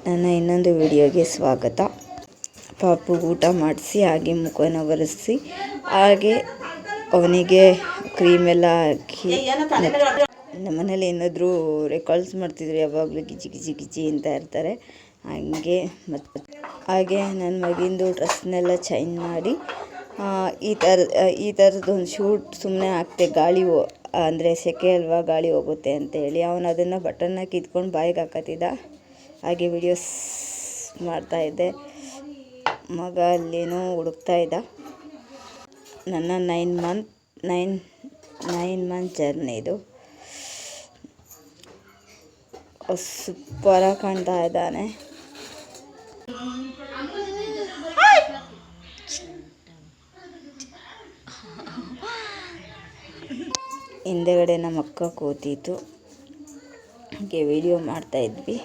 ನನ್ನ ಇನ್ನೊಂದು ವಿಡಿಯೋಗೆ ಸ್ವಾಗತ. ಪಾಪು ಊಟ ಮಾಡಿಸಿ ಹಾಗೆ ಮುಖನ ಒರೆಸಿ ಹಾಗೆ ಅವನಿಗೆ ಕ್ರೀಮೆಲ್ಲ ಹಾಕಿ ನಮ್ಮ ಮನೇಲಿ ಏನಾದರೂ ರೆಕಾರ್ಡ್ಸ್ ಮಾಡ್ತಿದ್ರೆ ಯಾವಾಗಲೂ ಗಿಜಿ ಗಿಜಿ ಗಿಜಿ ಅಂತ ಇರ್ತಾರೆ. ಹಾಗೆ ನನ್ನ ಮಗಿಂದು ಡ್ರೆಸ್ನೆಲ್ಲ ಚೇಂಜ್ ಮಾಡಿ ಈ ಥರದ್ದೊಂದು ಶೂಟ್ ಸುಮ್ಮನೆ ಹಾಕ್ತೆ, ಗಾಳಿ ಅಂದರೆ ಸೆಕೆ ಅಲ್ವಾ, ಗಾಳಿ ಹೋಗುತ್ತೆ ಅಂತೇಳಿ. ಅವನು ಅದನ್ನು ಬಟನ್ನ ಕಿತ್ಕೊಂಡು ಬಾಯಿಗೆ ಹಾಕತ್ತಿದ್ದ. ಹಾಗೆ ವಿಡಿಯೋಸ್ ಮಾಡ್ತಾಯಿದ್ದೆ. ಮಗ ಅಲ್ಲೇನೋ ಹುಡುಕ್ತಾ ಇದ್ದ. ನನ್ನ 9 ಮಂತ್ ಜರ್ನಿ ಇದು. ಸೂಪರಾಗಿ ಕಾಣ್ತಾ ಇದ್ದಾನೆ. ಹಿಂದೆಗಡೆ ನಮ್ಮ ಅಕ್ಕ ಕೂತಿತ್ತು, ಹಾಗೆ ವಿಡಿಯೋ ಮಾಡ್ತಾಯಿದ್ವಿ.